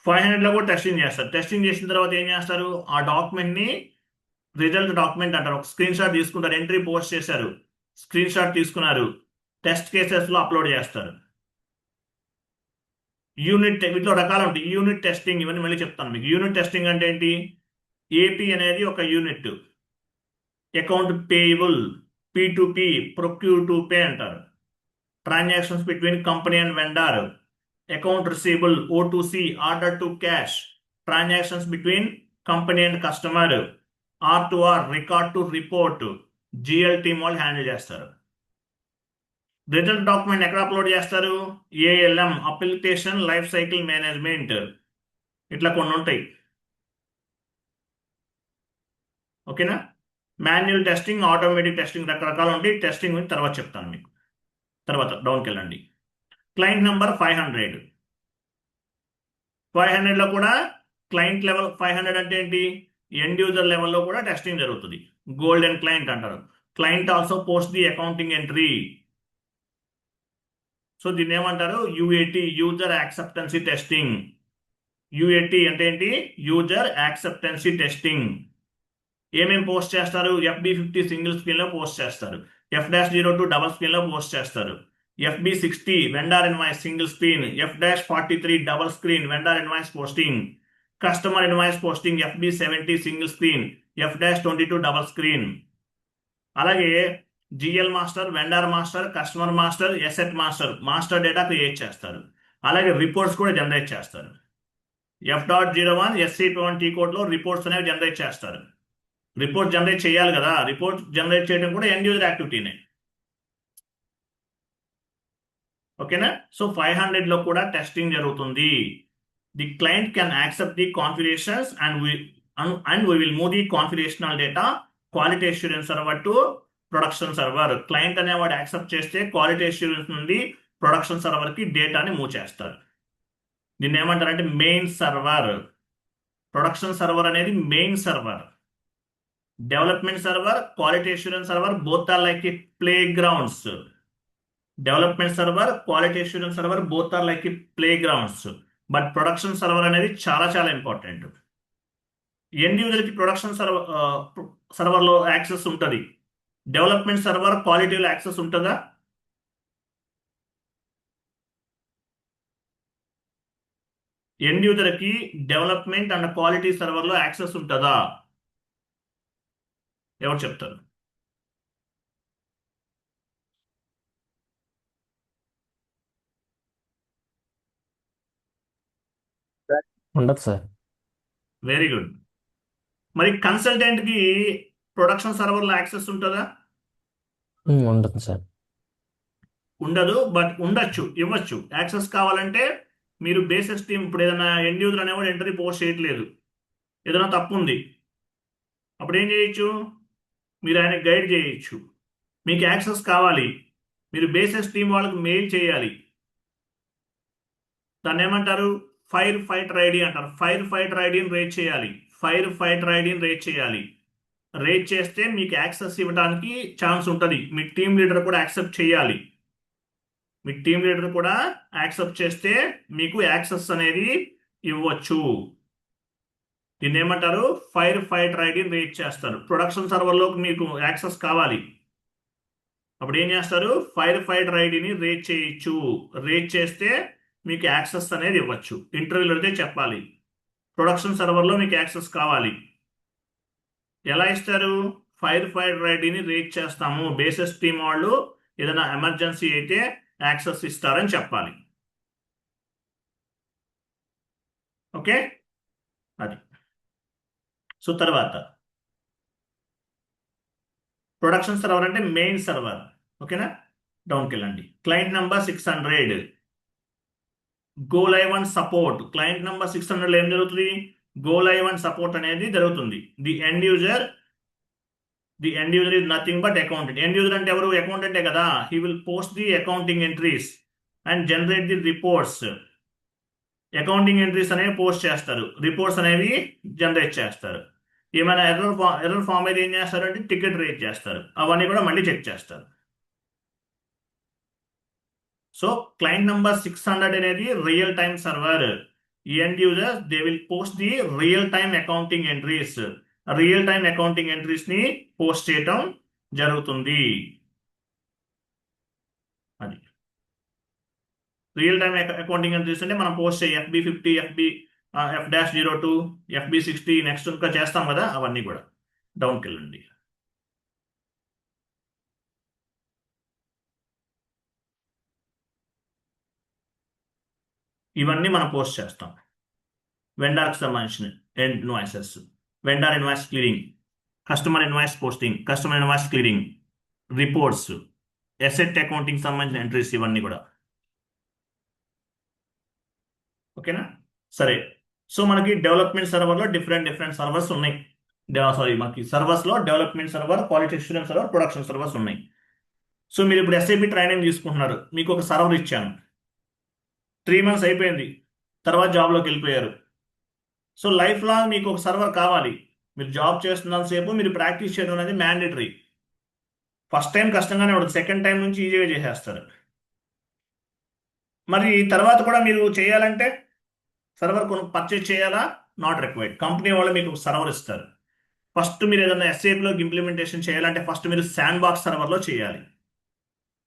500లో కూడా టెస్టింగ్ చేస్తారు. టెస్టింగ్ చేసిన తర్వాత ఏం చేస్తారు? ఆ డాక్యుమెంట్ని రిజల్ట్ డాక్యుమెంట్ అంటారు. ఒక స్క్రీన్ షాట్ తీసుకుంటారు, ఎంట్రీ పోస్ట్ చేశారు, స్క్రీన్ షాట్ తీసుకున్నారు, టెస్ట్ కేసెస్లో అప్లోడ్ చేస్తారు. యూనిట్, వీటిలో రకాలు ఉంటాయి. యూనిట్ టెస్టింగ్, ఇవన్నీ మళ్ళీ చెప్తాను మీకు. యూనిట్ టెస్టింగ్ అంటే ఏంటి? ఏపీ అనేది ఒక unit. Account payable, P2P, procure to pay అంటారు. Transactions between company and vendor, account receivable, O2C, order to cash, transactions between company and customer, R2R, record to report, GL team వాళ్ళు హ్యాండిల్ చేస్తారు. రిజల్ట్ డాక్యుమెంట్ ఎక్కడ అప్లోడ్ చేస్తారు? ALM, application life cycle management, ఇట్లా కొన్ని ఉంటాయి. ఓకేనా? మాన్యువల్ టెస్టింగ్, ఆటోమేటిక్ టెస్టింగ్, రకరకాలు ఉంటాయి. టెస్టింగ్ గురించి తర్వాత చెప్తాను మీకు. తర్వాత డౌన్కి వెళ్ళండి. Client number 500. 500లో కూడా క్లయింట్ లెవెల్ 500 అంటే ఏంటి? ఎండ్ యూజర్ లెవెల్లో కూడా టెస్టింగ్ జరుగుతుంది. గోల్డెన్ క్లయింట్ అంటారు. Client also post the accounting entry. So దీన్ని ఏమంటారు? యూఏటి, యూజర్ యాక్సెప్టెన్సీ టెస్టింగ్. యూఏటి అంటే ఏంటి? User acceptance testing. ఏమేమి పోస్ట్ చేస్తారు? FB50 సింగిల్ స్క్రీన్లో పోస్ట్ చేస్తారు. F-02 డబల్ స్క్రీన్లో పోస్ట్ చేస్తారు. FB60 vendor invoice single screen. F-43 double screen vendor invoice posting. Customer invoice posting FB70 single screen. F-22 double screen. అలాగే GL master, vendor master, customer master, asset master, master data create చేస్తారు. అలాగే రిపోర్ట్స్ కూడా జనరేట్ చేస్తారు. F.01 SCP1 కోడ్లో రిపోర్ట్స్ అనేవి జనరేట్ చేస్తారు. రిపోర్ట్ జనరేట్ చేయాలి కదా, రిపోర్ట్ జనరేట్ చేయడం కూడా ఎండ్ యూజర్ యాక్టివిటీనే. ఓకేనా? సో 500లో కూడా టెస్టింగ్ జరుగుతుంది. The client can accept the configurations and we will move the configurational data quality assurance server to production server. Client అనేవాడు యాక్సెప్ట్ చేస్తే క్వాలిటీ అష్యూరెన్స్ నుండి ప్రొడక్షన్ సర్వర్ కి డేటాని మూవ్ చేస్తారు. దీన్ని ఏమంటారంటే మెయిన్ సర్వర్. ప్రొడక్షన్ సర్వర్ అనేది main server. Development server, quality assurance server, both are like play grounds. Development server, quality assurance server both are like play grounds. But production server అనేది చాలా చాలా ఇంపార్టెంట్. ఎండ్ యూజర్కి ప్రొడక్షన్ సర్వర్లో యాక్సెస్ ఉంటుంది. డెవలప్మెంట్ సర్వర్, క్వాలిటీలో యాక్సెస్ ఉంటుందా? ఎండ్ యూజర్కి డెవలప్మెంట్ అండ్ క్వాలిటీ సర్వర్లో యాక్సెస్ ఉంటుందా? ఎవరు చెప్తారు? ఉండదు సార్. Very good. మరి కన్సల్టెంట్కి ప్రొడక్షన్ సర్వర్లో యాక్సెస్ ఉంటుందా? ఉండదు సార్. ఉండదు, బట్ ఉండొచ్చు, ఇవ్వచ్చు. యాక్సెస్ కావాలంటే మీరు బేసిస్ టీమ్, ఇప్పుడు ఏదైనా ఎండ్ యూజర్ అనేవాడు ఎంట్రీ పోస్ట్ చేయట్లేదు, ఏదైనా తప్పు ఉంది, అప్పుడు ఏం చేయొచ్చు? మీరు ఆయన గైడ్ చేయొచ్చు. మీకు యాక్సెస్ కావాలి, మీరు బేసిస్ టీం వాళ్ళకి మెయిల్ చేయాలి. దాన్ని ఏమంటారు? ఫైర్ ఫైటర్ ఐడి అంటారు. ఫైర్ ఫైటర్ ఐడిని రేట్ చేయాలి. ఫైర్ ఫైటర్ ఐడిని రేట్ చేయాలి. రేట్ చేస్తే మీకు యాక్సెస్ ఇవ్వడానికి ఛాన్స్ ఉంటుంది. మీ టీం లీడర్ కూడా యాక్సెప్ట్ చేయాలి. మీ టీం లీడర్ కూడా యాక్సెప్ట్ చేస్తే మీకు యాక్సెస్ అనేది ఇవ్వచ్చు. దీన్ని ఏమంటారు? ఫైర్ ఫైటర్ ఐడిని రేట్ చేస్తారు. ప్రొడక్షన్ సర్వర్లోకి మీకు యాక్సెస్ కావాలి, అప్పుడు ఏం చేస్తారు? ఫైర్ ఫైటర్ ఐడిని రేట్ చేయొచ్చు. రేట్ చేస్తే మీకు యాక్సెస్ అనేది ఇవ్వచ్చు. ఇంటర్వ్యూలో అయితే చెప్పాలి ప్రొడక్షన్ సర్వర్లో మీకు యాక్సెస్ కావాలి. ఎలా ఇస్తారు? ఫైర్ ఫైటర్ ఐడిని రేట్ చేస్తాము, బేసిస్ టీమ్ వాళ్ళు ఏదైనా ఎమర్జెన్సీ అయితే యాక్సెస్ ఇస్తారని చెప్పాలి. ఓకే, అది. సో తర్వాత ప్రొడక్షన్ సర్వర్ అంటే మెయిన్ సర్వర్. ఓకేనా? డౌన్కి వెళ్ళండి. Client number 600. Go live and support. Client number 600లో ఏం జరుగుతుంది? గో లైవ్ అండ్ సపోర్ట్ అనేది జరుగుతుంది. The end user is nothing but accountant. End user అంటే ఎవరు? అకౌంటెంటే కదా. He will post the accounting entries and generate the reports. Accounting entries అనేవి పోస్ట్ చేస్తారు, రిపోర్ట్స్ అనేవి జనరేట్ చేస్తారు. ఏమైనా ఎర్రర్ ఫామ్ అయితే ఏం చేస్తారంటే టికెట్ రేట్ చేస్తారు, అవన్నీ కూడా మళ్ళీ చెక్ చేస్తారు. సో క్లయింట్ నెంబర్ 600 అనేది real time server. End users they will post the real time accounting entries. Real time accounting entries ని పోస్ట్ చేయటం జరుగుతుంది. అది రియల్ టైమ్ అకౌంటింగ్ ఎంట్రీస్ అంటే మనం పోస్ట్ చేయ FB50, F-02, FB60 నెక్స్ట్ ఇంకా చేస్తాం కదా, అవన్నీ కూడా. డౌన్కి వెళ్ళండి. ఇవన్నీ మనం పోస్ట్ చేస్తాం. వెండర్కి సంబంధించిన invoices, vendor invoice clearing, customer invoice posting, customer invoice clearing, reports, asset accounting సంబంధించిన ఎంట్రీస్ ఇవన్నీ కూడా. ఓకేనా? సరే. సో మనకి డెవలప్మెంట్ సర్వర్లో డిఫరెంట్ సర్వర్స్ ఉన్నాయి. మనకి సర్వర్స్లో development server, quality assurance server, production servers ఉన్నాయి. సో మీరు ఇప్పుడు SAP ట్రైనింగ్ తీసుకుంటున్నారు. మీకు ఒక సర్వర్ ఇచ్చాను, 3 months అయిపోయింది, తర్వాత జాబ్లోకి వెళ్ళిపోయారు. సో లైఫ్ లాంగ్ మీకు ఒక సర్వర్ కావాలి. మీరు జాబ్ చేస్తున్నంతసేపు మీరు ప్రాక్టీస్ చేయడం అనేది మ్యాండేటరీ. ఫస్ట్ టైం కష్టంగానే ఉంటుంది, సెకండ్ టైం నుంచి ఈజీగా చేసేస్తారు. మరి తర్వాత కూడా మీరు చేయాలంటే సర్వర్ పర్చేజ్ చేయాలా? Not required. కంపెనీ వాళ్ళు మీకు సర్వర్ ఇస్తారు. ఫస్ట్ మీరు ఏదైనా SAPలోకి ఇంప్లిమెంటేషన్ చేయాలంటే ఫస్ట్ మీరు శాండ్ బాక్స్ సర్వర్లో చేయాలి.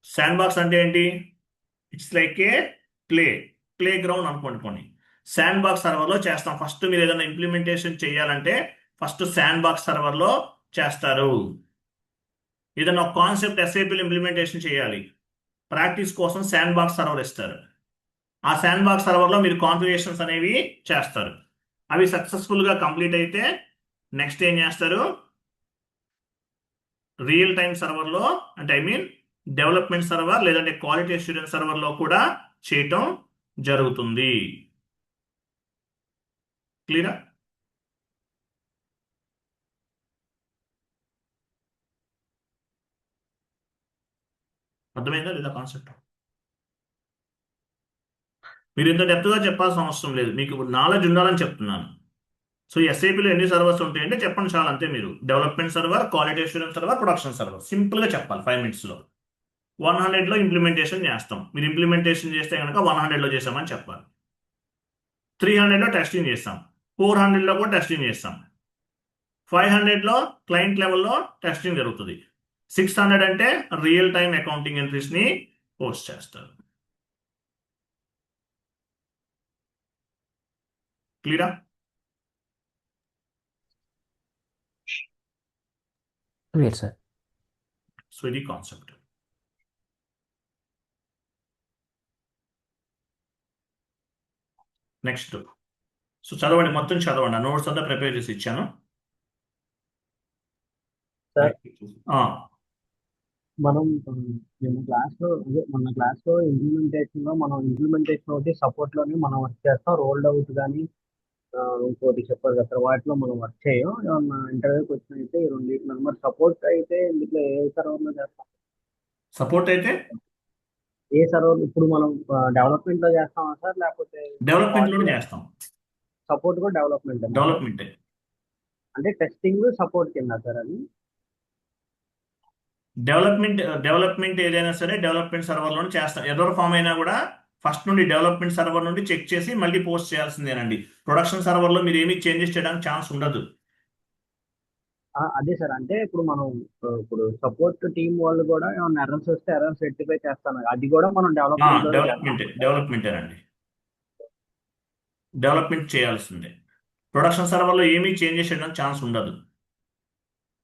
శాండ్ బాక్స్ అంటే ఏంటి? It's like A play ground అనుకోండి. శాండ్ బాక్స్ సర్వర్లో చేస్తాం. ఫస్ట్ మీరు ఏదైనా ఇంప్లిమెంటేషన్ చేయాలంటే ఫస్ట్ శాండ్ బాక్స్ సర్వర్లో చేస్తారు. ఏదైనా ఒక కాన్సెప్ట్ SAPలో ఇంప్లిమెంటేషన్ చేయాలి, ప్రాక్టీస్ కోసం శాండ్ బాక్స్ సర్వర్ ఇస్తారు. ఆ శాండ్ బాక్స్ సర్వర్లో మీరు కాన్ఫిగరేషన్స్ అనేవి చేస్తారు. అవి సక్సెస్ఫుల్గా కంప్లీట్ అయితే నెక్స్ట్ ఏం చేస్తారు? రియల్ టైం సర్వర్లో, అంటే డెవలప్మెంట్ సర్వర్ లేదంటే క్వాలిటీ అష్యూరెన్స్ సర్వర్లో కూడా చేయటం జరుగుతుంది. క్లియరా? అర్థమైందా లేదా కాన్సెప్ట్? మీరు ఇంత డెప్త్గా చెప్పాల్సిన అవసరం లేదు, మీకు నాలెడ్జ్ ఉండాలని చెప్తున్నాను. సో SAPలో ఎన్ని సర్వర్స్ ఉంటాయంటే చెప్పండి చాలు, అంతే. మీరు development server, quality assurance server, production server సింపుల్గా చెప్పాలి 5 minutesలో. 100లో ఇంప్లిమెంటేషన్ చేస్తాం. మీరు ఇంప్లిమెంటేషన్ చేస్తే కనుక 100లో చేసామని చెప్పాలి. 300లో టెస్టింగ్ చేస్తాం, 400లో కూడా టెస్టింగ్ చేస్తాం, 500లో క్లయింట్ లెవెల్లో టెస్టింగ్ జరుగుతుంది, 600 అంటే రియల్ టైం అకౌంటింగ్ ఎంట్రీస్ని పోస్ట్ చేస్తారు. క్లియరా? Clear sir. సో ఇది కాన్సెప్ట్. నెక్స్ట్, సో చదవండి, మొత్తం చదవండి. నోట్స్ అంతా ప్రిపేర్ చేసి ఇచ్చాను. సార్, ఆ, మనం మన క్లాస్లో ఇంప్లిమెంటేషన్ ఒకటి సపోర్ట్లోనే మనం వర్క్ చేస్తాం. రోల్డ్ అవుట్ కానీ ఇంకోటి చెప్పారు కదా, వాటిలో మనం వర్క్ చేయం. ఏమన్నా ఇంటర్వ్యూకి వచ్చినైతే ఈ రెండింటిలో మరి సపోర్ట్ అయితే ఇందులో ఏ సర్వర్లో చేస్తాం? సపోర్ట్ అయితే ఏ సర్వర్ ఇప్పుడు మనం డెవలప్మెంట్లో చేస్తామా సార్, లేకపోతే డెవలప్మెంట్లోనే చేస్తాం. సపోర్ట్ కూడా డెవలప్మెంట్ డెవలప్మెంటే, అంటే టెస్టింగ్ సపోర్ట్ కింద సార్ అది? డెవలప్మెంట్ ఏదైనా సరే డెవలప్మెంట్ సర్వర్లోనే చేస్తాం. ఎర్రర్ ఫామ్ అయినా కూడా ఫస్ట్ నుండి డెవలప్మెంట్ సర్వర్ నుండి చెక్ చేసి మళ్ళీ పోస్ట్ చేయాల్సిందేనండి. ప్రొడక్షన్ సర్వర్లో మీరు ఏమీ చేంజెస్ చేయడానికి ఛాన్స్ ఉండదు. అదే సార్, అంటే ఇప్పుడు మనం ఇప్పుడు సపోర్ట్ టీం వాళ్ళు కూడా ఏమైనా ఎర్రర్స్ వస్తే ఎర్రర్స్ రెక్టిఫై చేస్తాను, అది కూడా మనం డెవలప్మెంటేనండి, డెవలప్మెంట్ చేయాల్సిందే. ప్రొడక్షన్ సర్వర్లో ఏమీ చేంజెస్ చేయడానికి ఛాన్స్ ఉండదు.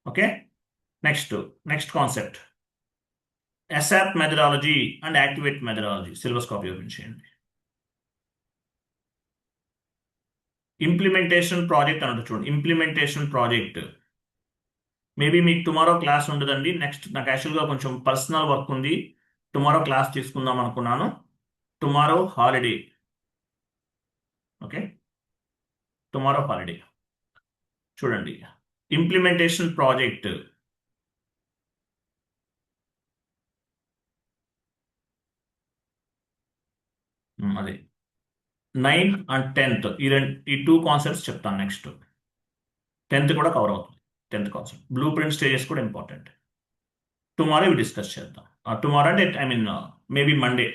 Okay, next concept ASAP methodology and activate methodology. Syllabus copy open చేయండి. ఇంప్లిమెంటేషన్ ప్రాజెక్ట్ అన్నట్టు చూడండి. ఇంప్లిమెంటేషన్ ప్రాజెక్ట్ మేబీ మీకు టుమారో క్లాస్ ఉండదండి. నెక్స్ట్ నాకు యాక్చువల్గా కొంచెం పర్సనల్ వర్క్ ఉంది, టుమారో క్లాస్ తీసుకుందాం అనుకున్నాను. Tomorrow holiday. Okay, tomorrow holiday. చూడండి, ఇంప్లిమెంటేషన్ ప్రాజెక్ట్ అదే 9th and 10th ఈ 2 కాన్సెప్ట్స్ చెప్తాను. నెక్స్ట్ 10th కూడా కవర్ అవుతుంది. 10th concept blue print stages కూడా ఇంపార్టెంట్. టుమారో ఇవి డిస్కస్ చేద్దాం. టుమారో అంటే మేబీ మండే.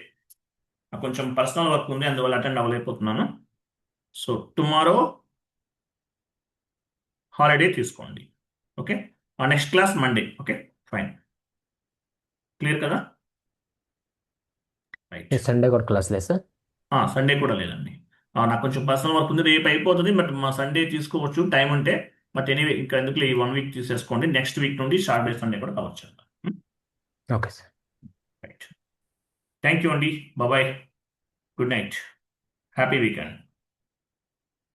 కొంచెం పర్సనల్ వర్క్ ఉంది, అందువల్ల అటెండ్ అవ్వలేకపోతున్నాను. సో టుమారో హాలిడే తీసుకోండి. Okay, next class Monday. Okay, fine. Clear కదా? రైట్. సండే కూడా క్లాస్ లేదు సార్? సండే కూడా లేదండి. నాకు కొంచెం పర్సనల్ వర్క్ ఉంది, రేపు అయిపోతుంది. బట్ మా సండే తీసుకోవచ్చు టైం ఉంటే. బట్ ఎనీవే, ఇంకా ఎందుకు ఈ 1 week తీసేసుకోండి. నెక్స్ట్ వీక్ నుండి సాటర్డే సండే కూడా కవర్ చేద్దాం. Okay sir. Right. Thank you అండి. Bye. Good night. Happy weekend.